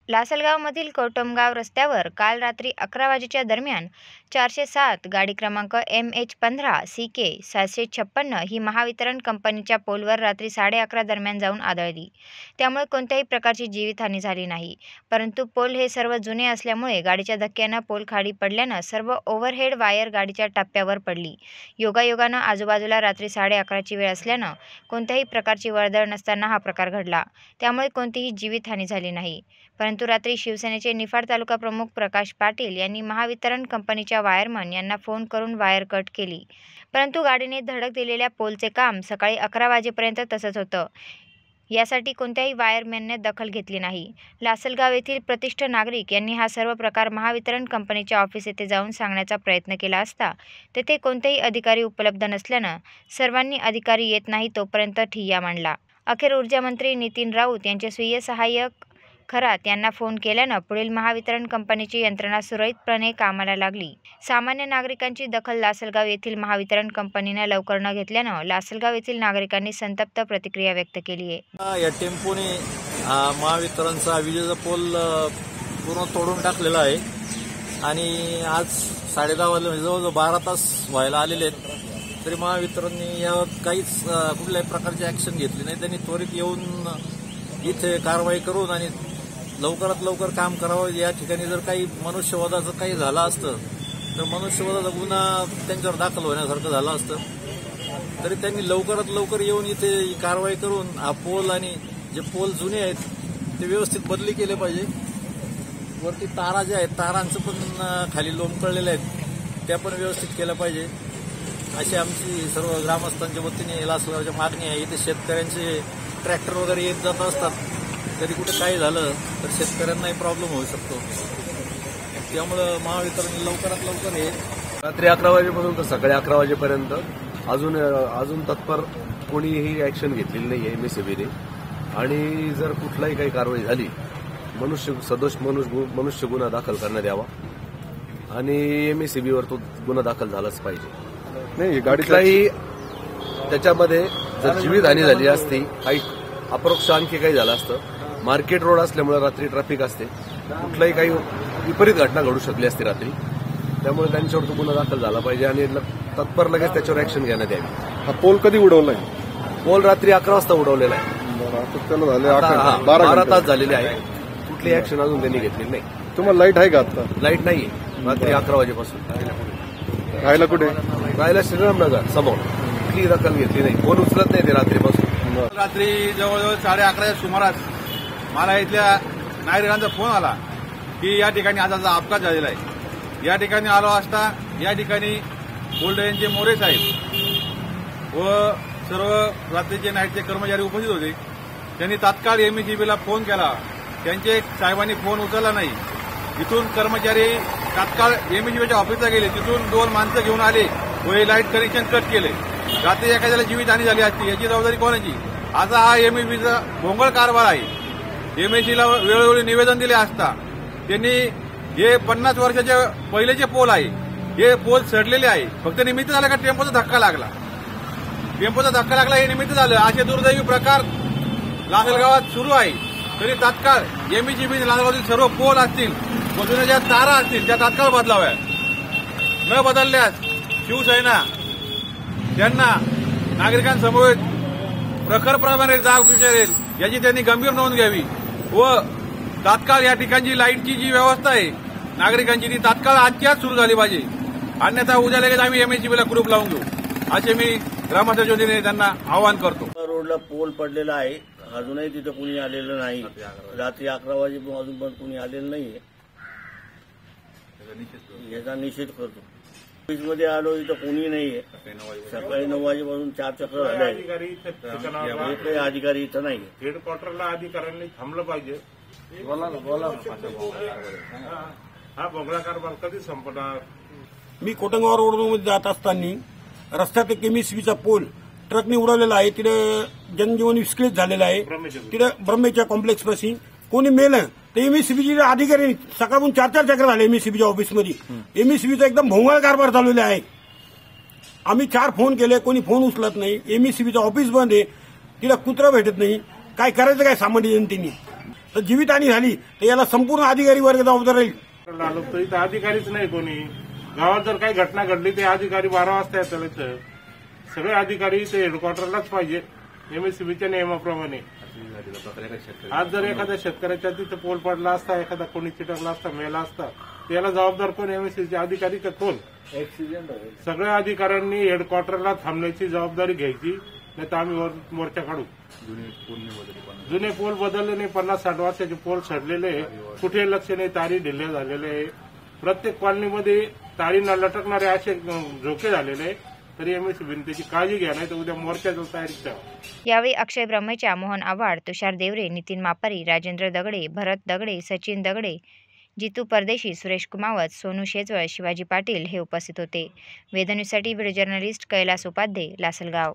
लासलगावमधील कौटुंबगाव रस्त्यावर काल रात्री 11 वाजेच्या दरम्यान 407 गाडी क्रमांक MH15 CK 756 ही महावितरण कंपनीच्या पोलवर रात्री 11:30 दरम्यान जाऊन आदळली। त्यामुळे कोणत्याही प्रकारची जीवितहानी झाली नाही, परंतु पोल हे सर्व जुने असल्यामुळे गाडीच्या धक्क्यानं पोल खाली पडल्यानं सर्व ओव्हरहेड वायर गाडीच्या टप्प्यावर पडली। योगायोगानं आजूबाजूला रात्री 11:30ची वेळ असल्यानं कोणत्याही प्रकारची वर्दळ नसताना हा प्रकार घडला, त्यामुळे कोणतीही जीवितहानी झाली नाही। परंतु रात्री शिवसेनेचे निफाड तालुका प्रमुख प्रकाश पाटील यांनी महावितरण कंपनीच्या वायरमन यांना फोन करून वायर कट केली, परंतु गाडीने धडक दिलेल्या पोलचे काम सकाळी 11 वाजेपर्यंत तसंच होतं। यासाठी कोणत्याही वायरमॅनने दखल घेतली नाही। लासलगाव येथील प्रतिष्ठ नागरिक यांनी हा सर्व प्रकार महावितरण कंपनीच्या ऑफिस येथे जाऊन सांगण्याचा प्रयत्न केला असता तेथे कोणतेही अधिकारी उपलब्ध नसल्यानं सर्वांनी अधिकारी येत नाही तोपर्यंत ठिय्या मांडला। अखेर ऊर्जामंत्री नितीन राऊत यांचे स्वीय सहाय्यक खरात यांना फोन केल्यानं पुढील महावितरण कंपनीची यंत्रणा सुरळीतपणे कामाला लागली। सामान्य नागरिकांची दखल लासलगाव येथील महावितरण कंपनीने लवकर न घेतल्यानं लासलगाव येथील नागरिकांनी संतप्त प्रतिक्रिया व्यक्त केली आहे। या टेम्पोने महावितरणचा विजेचा पोल पूर्ण तोडून टाकलेला आहे आणि आज 10:30 वाजले, म्हणजे जवळजवळ 12 तास व्हायला आलेले आहेत, तरी महावितरणने यावर काहीच कुठल्याही प्रकारची ॲक्शन घेतली नाही। त्यांनी त्वरित येऊन इथे कारवाई करून आणि लवकरात लवकर काम करावं। या ठिकाणी जर काही मनुष्यवधाचं काही झालं असतं तर मनुष्यवधाचा गुन्हा त्यांच्यावर दाखल होण्यासारखं झालं असतं, तरी त्यांनी लवकरात लवकर येऊन इथे कारवाई करून हा पोल आणि जे पोल जुने आहेत ते व्यवस्थित बदली केले पाहिजे। वरती तारा ज्या आहेत तारांचं पण खाली लोंबकळलेले आहेत त्या पण व्यवस्थित केलं पाहिजे, अशी आमची सर्व ग्रामस्थांच्या वतीने लासलगावच्या मागणी आहे। इथे शेतकऱ्यांचे ट्रॅक्टर वगैरे येत जात असतात, कधी कुठे काही झालं तर शेतकऱ्यांनाही प्रॉब्लेम होऊ शकतो, त्यामुळं महावितरण लवकरात लवकर हे रात्री 11 वाजेपासून तर सकाळी 11 वाजेपर्यंत अजून तत्पर कोणीही ॲक्शन घेतलेली नाही आहे MSEBने। आणि जर कुठलाही काही कारवाई झाली मनुष्य गुन्हा दाखल करण्यात यावा आणि MSEBवर तो गुन्हा दाखल झालाच पाहिजे। नाही गाडीलाही त्याच्यामध्ये जर जीवितहानी झाली असती, काही अपरोक्ष आणखी काही झालं असतं, मार्केट रोड असल्यामुळे रात्री ट्रॅफिक असते, कुठलाही काही विपरीत घटना घडू शकली असती रात्री, त्यामुळे त्यांच्यावर तो गुन्हा दाखल झाला पाहिजे आणि तत्पर लगेच त्याच्यावर ॲक्शन घेण्यात यावी। हा पोल कधी उडवलाय? पोल रात्री 11 वाजता उडवलेला आहे, 12 तास झालेले आहे, कुठलीही ॲक्शन अजून त्यांनी घेतलेली नाही। तुम्हाला लाईट आहे का आता? लाईट नाही रात्री 11 वाजेपासून। राहायला कुठे? राहायला श्रीरामनगर समोर, कुठलीही दखल घेतली नाही, फोन उचलत नाही ते रात्रीपासून। रात्री जवळजवळ 11:30च्या सुमारास मला इथल्या नागरिकांचा फोन आला की या ठिकाणी आजाचा अपघात झालेला आहे। या ठिकाणी आलो असता या ठिकाणी बोल्डे मोरे साहेब व सर्व रात्रीचे नाईटचे कर्मचारी उपस्थित होते। त्यांनी तात्काळ MSEBला फोन केला, त्यांचे साहेबांनी फोन उचलला नाही। इथून कर्मचारी तात्काळ MSEBच्या ऑफिसला गेले, तिथून 2 माणसं घेऊन आले व हे लाईट कनेक्शन कट केले। रात्री एखाद्याला जीवितहानी झाली असती याची जबाबदारी कोणाची? आता हा MSEBचा भोंगळ कारभार आहे। MSEBला वेळोवेळी निवेदन दिले असता त्यांनी हे 50 वर्षाचे पहिलेचे पोल आहे, हे पोल सडलेले आहे, फक्त निमित्त झालं का टेम्पोचा धक्का लागला, हे निमित्त झालं। असे दुर्दैवी प्रकार लासलगावात सुरू आहे, तरी तात्काळ MSEBने लासलगावातील सर्व पोल असतील व जुन्या ज्या तारा असतील त्या तात्काळ बदलाव्या। न बदलल्यास शिवसेना त्यांना नागरिकांसमोर प्रखरप्रमाणे जाग विचारेल, याची त्यांनी गंभीर नोंद घ्यावी व तात्काळ या ठिकाणची लाईटची जी व्यवस्था आहे नागरिकांची ती तात्काळ आजची आज सुरू झाली पाहिजे, अन्यथा उद्या लगेच आम्ही MSEBला कुलूप लावून घेऊ, असे मी ग्रामस्थांच्या वतीने त्यांना आवाहन करतो। रोडला पोल पडलेला आहे, अजूनही तिथं कुणी आलेलं नाही। रात्री 11 वाजेपासून अजून पण कुणी आलेलं नाहीये, याचा निषेध करतो। ऑफिसमध्ये आलो इथं कोणी नाहीये, सकाळी 9 वाजेपासून 4 चक्र झाले, एकही अधिकारी इथं नाही। हेडक्वार्टरला अधिकाऱ्यांनी थांबलं पाहिजे। हा भोंगळा कारभार कधी संपणार? मी कोटंगाव रोडमध्ये जात असताना रस्त्यात एक MSEBचा पोल ट्रकने उडवलेला आहे, तिथे जनजीवन विस्कळीत झालेलं आहे। तिथे ब्रह्मेच्या कॉम्प्लेक्सपाशी कोणी मेलं तर MSEBचे अधिकारी सकाळपासून 4 चक्र झाले MSEBच्या ऑफिसमध्ये। MSEBचा एकदम भोंगळ कारभार चालवलेला आहे। आम्ही 4 फोन केले, कोणी फोन उचलत नाही। MSEBचं ऑफिस बंद आहे, तिला कुत्रा भेटत नाही, काय करायचं काय सामान्य जनतेने? तर जीवितहानी झाली तर याला संपूर्ण अधिकारी वर्ग जबाबदार राहील. आलो तर इथं अधिकारीच नाही कोणी. गावात जर काही घटना घडली ते अधिकारी 12 वाजता येतात. इथं सगळे अधिकारी इथे हेडक्वार्टरलाच पाहिजे एमएससीबीच्या नियमाप्रमाणे. आज जर एखाद्या शेतकऱ्याच्या तिथं पोल पडला असता, एखादा कोणी चिटकला असता, मेला असता, त्याला जबाबदार कोण? एमएससीबीचे अधिकारी का कोण? सगळ्या अधिकाऱ्यांनी हेडक्वार्टरला थांबण्याची जबाबदारी घ्यायची, नाही तर आम्ही मोर्चा काढू. जुने पोल बदलले नाही, 50-60 वर्षाचे पोल सडलेले, कुठे लक्ष नाही, तारी ढिल्ल्या झालेले आहे. प्रत्येक कॉलनीमध्ये तारींना लटकणारे असे झोके झालेले आहे. तरी एमएससीबीने त्याची काळजी घ्या, नाही तर उद्या मोर्चाच्या तयारीत ठेवा. यावेळी अक्षय ब्रह्मेच्या, मोहन आव्हाड, तुषार देवरे, नितीन मापारी, राजेंद्र दगडे, भरत दगडे, सचिन दगडे, जितू परदेशी, सुरेश कुमावत, सोनू शेजवळ, शिवाजी पाटील हे उपस्थित होते. वेदन्यूजसाठी व्हिडिओ जर्नलिस्ट कैलास उपाध्ये, लासलगाव.